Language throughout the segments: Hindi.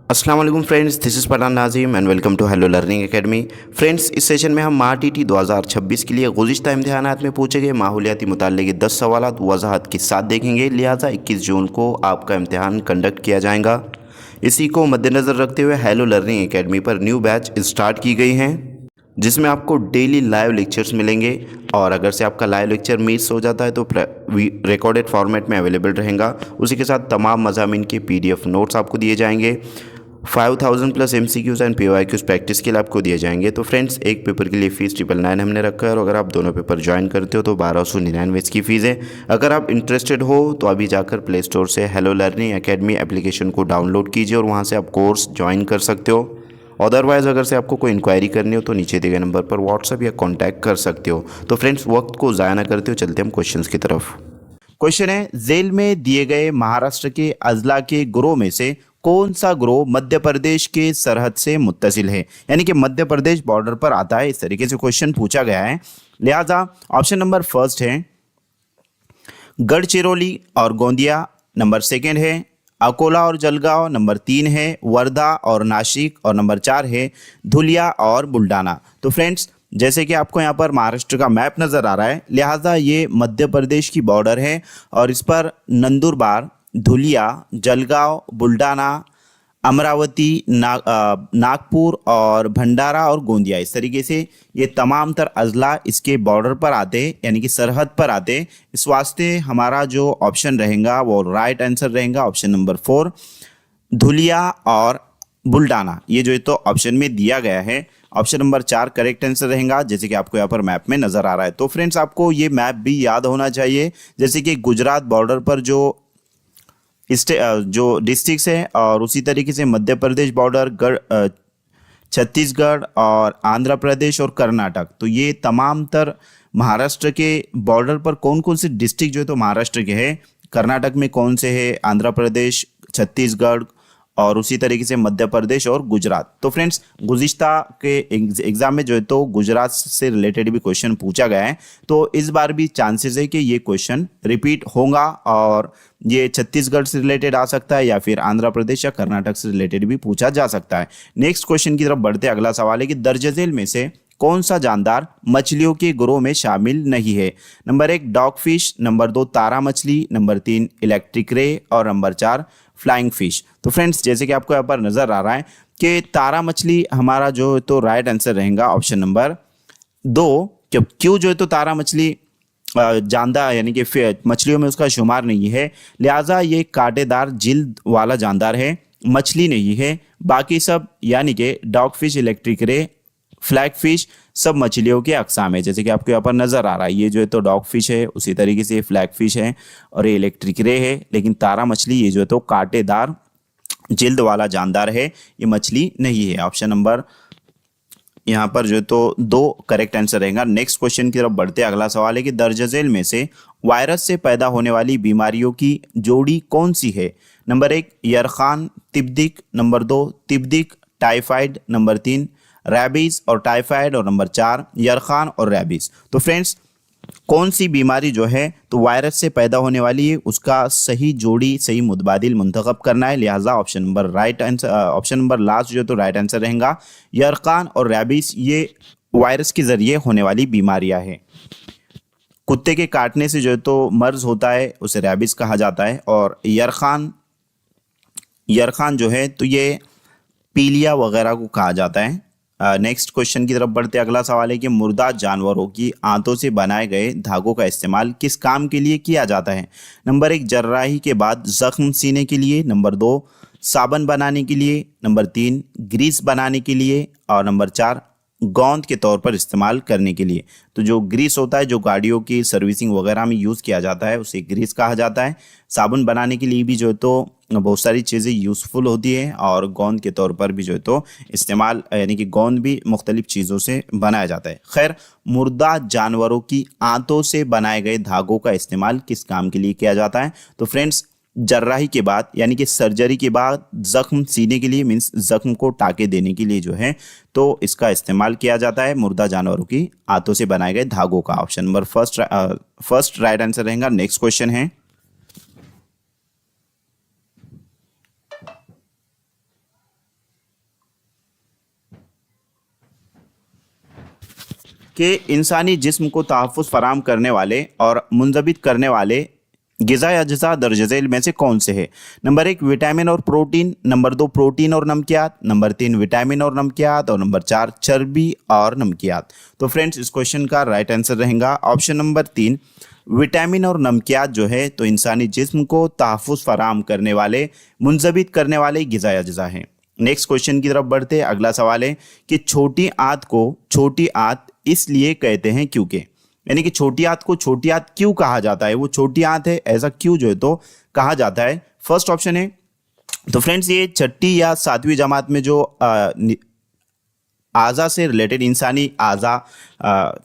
अस्सलाम वालेकुम friends, this is Pathan Nazim and welcome to Hello Learning Academy. Friends, इस सेशन में हम आरटीटी 2026 के लिए गुज़िश्ता इम्तिहानात में पूछे गए माहौलियाती मुताल्लिक़ के 10 सवालात वज़ाहत के साथ देखेंगे। लिहाजा 21 जून को आपका इम्तिहान कंडक्ट किया जाएगा। इसी को मद्देनज़र रखते हुए हेलो लर्निंग एकेडमी पर न्यू बैच स्टार्ट की गई हैं, जिसमें आपको डेली लाइव लेक्चर्स मिलेंगे। और अगर से आपका लाइव लेक्चर मिस हो जाता है तो रिकॉर्डेड फॉर्मेट में अवेलेबल रहेगा। उसी के साथ तमाम मज़ामीन के PDF नोट्स आपको दिए जाएंगे। 5000 plus MCQs and PYQs practice के लिए आपको दिए जाएंगे। तो फ्रेंड्स, एक पेपर के लिए फ़ीस 999 हमने रखा है, और अगर आप दोनों पेपर ज्वाइन करते हो तो 1299 इसकी फ़ीस है। अगर आप इंटरेस्टेड हो तो अभी जाकर प्ले स्टोर से हेलो लर्निंग एकेडमी एप्लीकेशन को डाउनलोड कीजिए और वहाँ से आप कोर्स ज्वाइन कर सकते हो। अदरवाइज़ अगर से आपको कोई इंक्वायरी करनी हो तो नीचे दिए गए नंबर पर व्हाट्सअप या कॉन्टैक्ट कर सकते हो। तो फ्रेंड्स, वक्त को ज़ाया ना करते हो, चलते हम क्वेश्चन की तरफ। क्वेश्चन है, जेल में दिए गए महाराष्ट्र के अजला के ग्रोह में से कौन सा ग्रोह मध्य प्रदेश के सरहद से मुत्तसिल है, यानी कि मध्य प्रदेश बॉर्डर पर आता है। इस तरीके से क्वेश्चन पूछा गया है। लिहाजा ऑप्शन नंबर फर्स्ट है गढ़चिरौली और गोंदिया, नंबर सेकंड है अकोला और जलगांव, नंबर 3 है वर्धा और नासिक, और नंबर 4 है धुलिया और बुल्ढाना। तो फ्रेंड्स, जैसे कि आपको यहाँ पर महाराष्ट्र का मैप नज़र आ रहा है, लिहाजा ये मध्य प्रदेश की बॉर्डर है और इस पर नंदुरबार, धुलिया, जलगांव, बुल्ढाना, अमरावती, नागपुर और भंडारा और गोंदिया, इस तरीके से ये तमाम तर अजला इसके बॉर्डर पर आते, यानी कि सरहद पर आते। इस वास्ते हमारा जो ऑप्शन रहेगा वो राइट आंसर रहेगा ऑप्शन नंबर 4, धुलिया और बुल्ढाना। ये जो है तो ऑप्शन में दिया गया है। ऑप्शन नंबर 4 करेक्ट आंसर रहेगा, जैसे कि आपको यहाँ पर मैप में नज़र आ रहा है। तो फ्रेंड्स, आपको ये मैप भी याद होना चाहिए। जैसे कि गुजरात बॉर्डर पर जो डिस्ट्रिक्ट्स हैं, और उसी तरीके से मध्य प्रदेश बॉर्डर, छत्तीसगढ़ और आंध्र प्रदेश और कर्नाटक, तो ये तमाम तर महाराष्ट्र के बॉर्डर पर कौन कौन से डिस्ट्रिक्ट जो है तो महाराष्ट्र के हैं, कर्नाटक में कौन से है, आंध्र प्रदेश, छत्तीसगढ़ और उसी तरीके से मध्य प्रदेश और गुजरात। तो फ्रेंड्स, गुज़िश्ता के एग्जाम में जो है तो गुजरात से रिलेटेड भी क्वेश्चन पूछा गया है, तो इस बार भी चांसेस है कि ये क्वेश्चन रिपीट होगा और ये छत्तीसगढ़ से रिलेटेड आ सकता है या फिर आंध्र प्रदेश या कर्नाटक से रिलेटेड भी पूछा जा सकता है। नेक्स्ट क्वेश्चन की तरफ बढ़ते, अगला सवाल है कि दर्ज झेल में से कौन सा जानदार मछलियों के ग्रोह में शामिल नहीं है। नंबर 1 डॉग फिश, नंबर 2 तारा मछली, नंबर 3 इलेक्ट्रिक रे और नंबर 4 फ्लाइंग फिश। तो फ्रेंड्स, जैसे कि आपको यहाँ पर नजर आ रहा है कि तारा मछली हमारा जो तो राइट आंसर रहेगा ऑप्शन नंबर 2। क्यों जो है तो तारा मछली जानदार, यानी कि मछलियों में उसका शुमार नहीं है, लिहाजा ये कांटेदार जिल्द वाला जानदार है, मछली नहीं है। बाकी सब यानी कि dog fish, electric ray, flag fish सब मछलियों के अकसाम है। जैसे कि आपको यहाँ पर नजर आ रहा है, ये जो है तो डॉग फिश है, उसी तरीके से फ्लैग फिश है और ये इलेक्ट्रिक रे है। लेकिन तारा मछली ये जो है तो कांटेदार जिल्द वाला जानदार है, ये मछली नहीं है। ऑप्शन नंबर यहाँ पर जो है तो 2 करेक्ट आंसर रहेगा। नेक्स्ट क्वेश्चन की तरफ बढ़ते, अगला सवाल है कि दर्ज झेल में से वायरस से पैदा होने वाली बीमारियों की जोड़ी कौन सी है। नंबर 1 यरखान तिब्दिक, नंबर 2 तिब्दिक टाइफाइड, नंबर 3 रैबीज और टाइफाइड, और नंबर 4 यरखान और रैबीज। तो फ्रेंड्स, कौन सी बीमारी जो है तो वायरस से पैदा होने वाली है, उसका सही जोड़ी, सही मुतबादिल मुंतखब करना है। लिहाजा option number right answer, option number last जो है तो राइट आंसर रहेगा। यरखान और रैबीज ये वायरस के जरिए होने वाली बीमारियां हैं। कुत्ते के काटने से जो है तो मर्ज होता है, उसे रैबीज कहा जाता है। और यरखान जो है तो ये पीलिया वगैरह को कहा जाता है। नेक्स्ट क्वेश्चन की तरफ बढ़ते, अगला सवाल है कि मुर्दा जानवरों की आंतों से बनाए गए धागों का इस्तेमाल किस काम के लिए किया जाता है। नंबर 1 जर्राही के बाद जख्म सीने के लिए, नंबर 2 साबुन बनाने के लिए, नंबर 3 ग्रीस बनाने के लिए, और नंबर 4 गोंद के तौर पर इस्तेमाल करने के लिए। तो जो ग्रीस होता है, जो गाड़ियों की सर्विसिंग वगैरह में यूज़ किया जाता है, उसे ग्रीस कहा जाता है। साबुन बनाने के लिए भी जो है तो बहुत सारी चीज़ें यूज़फुल होती है, और गोंद के तौर पर भी जो है तो इस्तेमाल, यानी कि गोंद भी मुख्तलिफ चीज़ों से बनाया जाता है। खैर, मुर्दा जानवरों की आंतों से बनाए गए धागों का इस्तेमाल किस काम के लिए किया जाता है। तो फ्रेंड्स, जर्राही के बाद, यानी कि सर्जरी के बाद जख्म सीने के लिए, मीन्स जख्म को टाके देने के लिए जो है तो इसका इस्तेमाल किया जाता है मुर्दा जानवरों की आंतों से बनाए गए धागों का। Option number first right answer रहेगा। नेक्स्ट क्वेश्चन है कि इंसानी जिस्म को तहफ़्फ़ुज़ फराहम करने वाले और मुंज़बित करने वाले ग़िज़ाई अज्जा दर्ज झेल में से कौन से है? नंबर 1 विटामिन और प्रोटीन, नंबर 2 प्रोटीन और नमकियात, नंबर 3 विटामिन और नमकियात और नंबर 4 चर्बी और नमकियात। तो फ्रेंड्स इस क्वेश्चन का राइट आंसर रहेगा ऑप्शन नंबर 3 विटामिन और नमकियात जो है तो इंसानी जिस्म को तहफ़्फ़ुज़ फराहम करने वाले, मुंज़बित करने वाले ग़िज़ाई अज्जा हैं। नेक्स्ट क्वेश्चन की तरफ बढ़ते हैं। अगला सवाल है कि छोटी आंत को छोटी आंत इसलिए कहते हैं क्योंकि, यानी कि छोटी आंत को छोटी आंत क्यों कहा जाता है, वो छोटी आंत है ऐसा क्यों जो है तो कहा जाता है। फर्स्ट ऑप्शन है, तो फ्रेंड्स ये छठी या सातवीं जमात में जो आज़ा से रिलेटेड, इंसानी आज़ा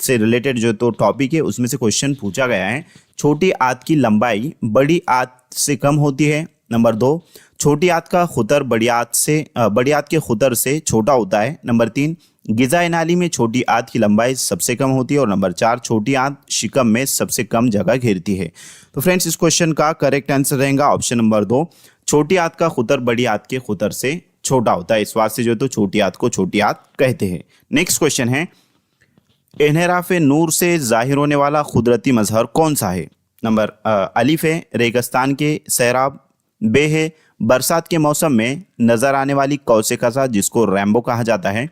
से रिलेटेड जो तो टॉपिक है उसमें से क्वेश्चन पूछा गया है। छोटी आंत की लंबाई बड़ी आंत से कम होती है। नंबर 2 छोटी आंत का खुतर बड़ी आंत के खुतर से छोटा होता है। नंबर 3 ग़िज़ाई नाली में छोटी आंत की लंबाई सबसे कम होती है और नंबर 4 छोटी आंत शिकम में सबसे कम जगह घेरती है। तो फ्रेंड्स इस क्वेश्चन का करेक्ट आंसर रहेगा ऑप्शन नंबर 2 छोटी आंत का खुतर बड़ी आंत के खुतर से छोटा होता है, इस वास्ते जो तो छोटी आंत को छोटी आंत कहते हैं। नेक्स्ट क्वेश्चन है इन्हिराफ़ नूर से जाहिर होने वाला कुदरती मजहर कौन सा है? नंबर अलिफ है रेगिस्तान के सैराब, बे है बरसात के मौसम में नजर आने वाली कौसे कज़ा जिसको रैम्बो कहा जाता है,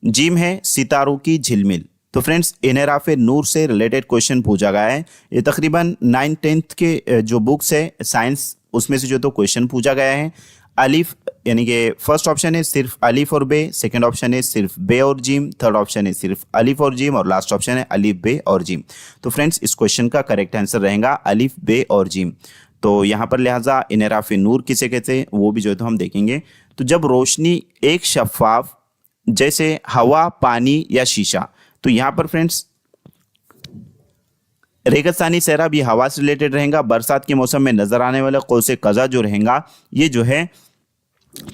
जीम है सितारों की झिलमिल। तो फ्रेंड्स इन्हिराफ़ नूर से रिलेटेड क्वेश्चन पूछा गया है। ये तकरीबन 9th-10th के जो बुक्स है साइंस उसमें से जो तो क्वेश्चन पूछा गया है। अलिफ यानी कि फर्स्ट ऑप्शन है सिर्फ अलिफ और बे, सेकंड ऑप्शन है सिर्फ बे और जीम, थर्ड ऑप्शन है सिर्फ अलिफ और जीम और लास्ट ऑप्शन है अलिफ बे और जीम। तो फ्रेंड्स इस क्वेश्चन का करेक्ट आंसर रहेगा अलिफ बे और जीम। तो यहाँ पर लिहाजा इन्हिराफ़ नूर किसे कहते हैं वो भी जो है तो हम देखेंगे। तो जब रोशनी एक शफ़ाफ जैसे हवा, पानी या शीशा, तो यहाँ पर फ्रेंड्स रेगिस्तानी सैराब ये हवा से रिलेटेड रहेगा। बरसात के मौसम में नजर आने वाला कौसे कज़ा जो रहेगा ये जो है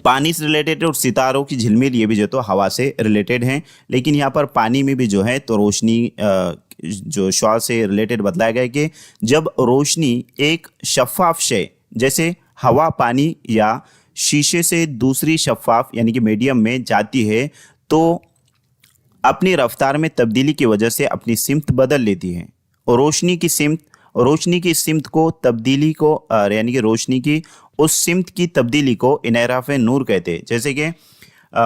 पानी से रिलेटेड है और सितारों की झिलमिल ये भी जो तो हवा से रिलेटेड हैं। लेकिन यहाँ पर पानी में भी जो है तो रोशनी जो श्वास से रिलेटेड बतलाया गया है कि जब रोशनी एक शफ़ाफ शय जैसे हवा, पानी या शीशे से दूसरी शफ़ाफ यानी कि मीडियम में जाती है तो अपनी रफ्तार में तब्दीली की वजह से अपनी सिमत बदल लेती है और रोशनी की सिमत को तब्दीली को यानी कि रोशनी की उस सिमत की तब्दीली को इन्हिराफ़ नूर कहते हैं। जैसे कि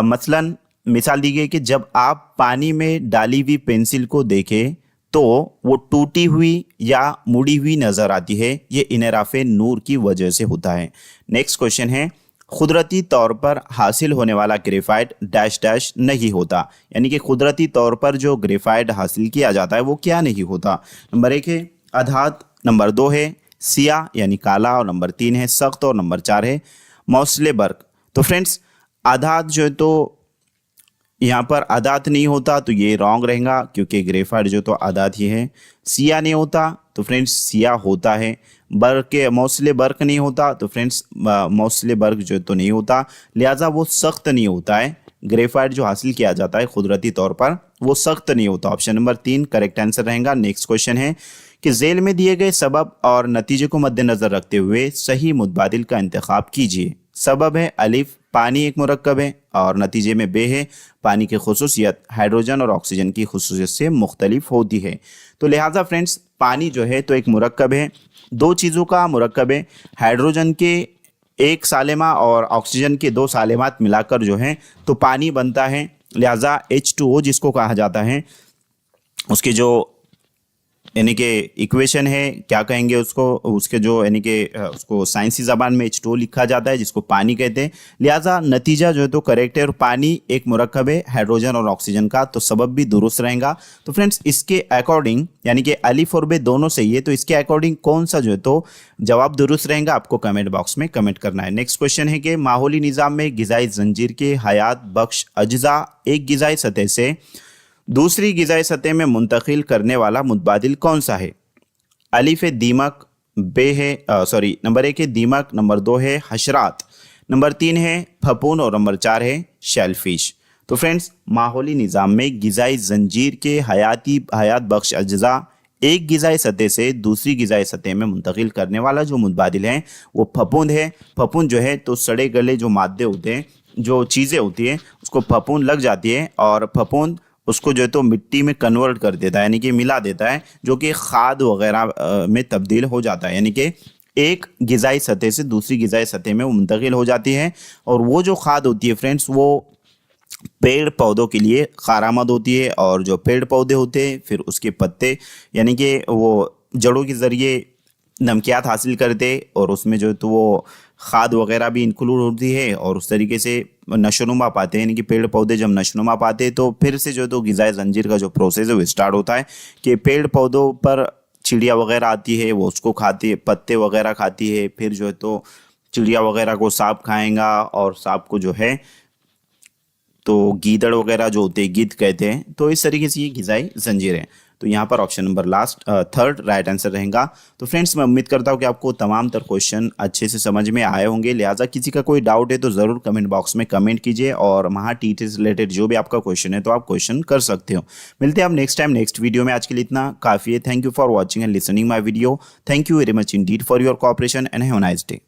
मसलन मिसाल दी गई कि जब आप पानी में डाली हुई पेंसिल को देखें तो वो टूटी हुई या मुड़ी हुई नज़र आती है, ये इन्हिराफ़ नूर की वजह से होता है। नेक्स्ट क्वेश्चन है कुदरती तौर पर हासिल होने वाला ग्रेफाइट डैश डैश नहीं होता, यानी कि कुदरती तौर पर जो ग्रेफाइट हासिल किया जाता है वो क्या नहीं होता। नंबर 1 है अधात, नंबर 2 है सिया यानी काला और नंबर 3 है सख्त और नंबर 4 है मौसले बर्क। तो फ्रेंड्स आधात जो है तो यहाँ पर आदात नहीं होता तो ये रॉन्ग रहेगा क्योंकि ग्रेफाइट जो तो आदात ही है। सिया नहीं होता तो फ्रेंड्स सिया होता है। बर्क मौसले बर्क नहीं होता तो फ्रेंड्स मौसले बर्क जो तो नहीं होता, लिहाजा वो सख्त नहीं होता है। ग्रेफाइट जो हासिल किया जाता है कुदरती तौर पर वो सख्त नहीं होता। ऑप्शन नंबर 3 करेक्ट आंसर रहेगा। नेक्स्ट क्वेश्चन है कि झेल में दिए गए सबब और नतीजे को मद्देनजर रखते हुए सही मुतबादिल का इंतखाब कीजिए। सबब है अलिफ पानी एक मुरक्कब है और नतीजे में बे है पानी की खुसूसियत हाइड्रोजन और ऑक्सीजन की खुसूसियत से मुख्तलिफ होती है। तो लिहाजा फ्रेंड्स पानी जो है तो एक मुरक्कब है, दो चीज़ों का मुरक्कब है, हाइड्रोजन के एक सालेमा और ऑक्सीजन के 2 सालेमात मिलाकर जो है तो पानी बनता है। लिहाजा H2O जिसको कहा जाता है उसके जो यानी कि इक्वेशन है क्या कहेंगे उसको, उसके जो यानी कि उसको साइंसी ज़बान में H2O लिखा जाता है जिसको पानी कहते हैं। लिहाजा नतीजा जो है तो करेक्ट है और पानी एक मुरक्कब है हाइड्रोजन और ऑक्सीजन का, तो सबब भी दुरुस्त रहेगा। तो फ्रेंड्स इसके अकॉर्डिंग यानी कि अलिफ और बे दोनों सही है, तो इसके अकॉर्डिंग कौन सा जो है तो जवाब दुरुस्त रहेगा आपको कमेंट बॉक्स में कमेंट करना है। नेक्स्ट क्वेश्चन है कि माहौली निज़ाम में ग़िज़ाई जंजीर के हयात बख्श अज्जा एक ग़िज़ाई सतह से दूसरी ग़िज़ाई सतह में मुंतकिल करने वाला मुतबादिल कौन सा है? अलिफ है दीमक, बे है नंबर 1 है दीमक, नंबर 2 है हशरात, नंबर 3 है फपून और नंबर 4 है शेलफिश। तो फ्रेंड्स माहौली निज़ाम में ग़िज़ाई जंजीर के हयात बख्श अज्जा एक ग़िज़ाई सतह से दूसरी ग़िज़ाई सतह में मुंतकिल करने वाला जो मुतबादिल है वो फपूंद है। फपूंद जो है तो सड़े गले जो मादे होते हैं, जो चीज़ें होती हैं उसको फपूंद लग जाती है और फपूंद उसको जो है तो मिट्टी में कन्वर्ट कर देता है, यानी कि मिला देता है, जो कि खाद वगैरह में तब्दील हो जाता है, यानी कि एक गिजाई सतह से दूसरी गिजाई सतह में वो मुंतकिल हो जाती है। और वो जो खाद होती है फ्रेंड्स, वो पेड़ पौधों के लिए कारआमद होती है। और जो पेड़ पौधे होते हैं फिर उसके पत्ते, यानी कि वो जड़ों के ज़रिए नमकियात हासिल करते, और उसमें जो है तो वो खाद वगैरह भी इंक्लूड होती है, और उस तरीके से नशोनुमा पाते हैं। यानी कि पेड़ पौधे जब नशोनुमा पाते हैं तो फिर से जो है तो ग़िज़ाई ज़ंजीर का जो प्रोसेस है वो स्टार्ट होता है कि पेड़ पौधों पर चिड़िया वगैरह आती है, वो उसको खाती है, पत्ते वगैरह खाती है। फिर जो है तो चिड़िया वगैरह को सांप खाएगा, और सांप को जो है तो गीदड़ वगैरह जो होते हैं गिद्ध कहते हैं। तो इस तरीके से ये ग़िज़ाई ज़ंजीर है। तो यहाँ पर option number last third right answer रहेगा। तो फ्रेंड्स, मैं उम्मीद करता हूँ कि आपको तमाम तर क्वेश्चन अच्छे से समझ में आए होंगे। लिहाजा किसी का कोई डाउट है तो ज़रूर कमेंट बॉक्स में कमेंट कीजिए, और महा टीटी से रिलेटेड जो भी आपका क्वेश्चन है तो आप क्वेश्चन कर सकते हो। मिलते हैं आप नेक्स्ट टाइम नेक्स्ट वीडियो में। आज के लिए इतना काफ़ी है। Thank you for watching and listening my video. Thank you very much Indeed for your cooperation and have a nice day.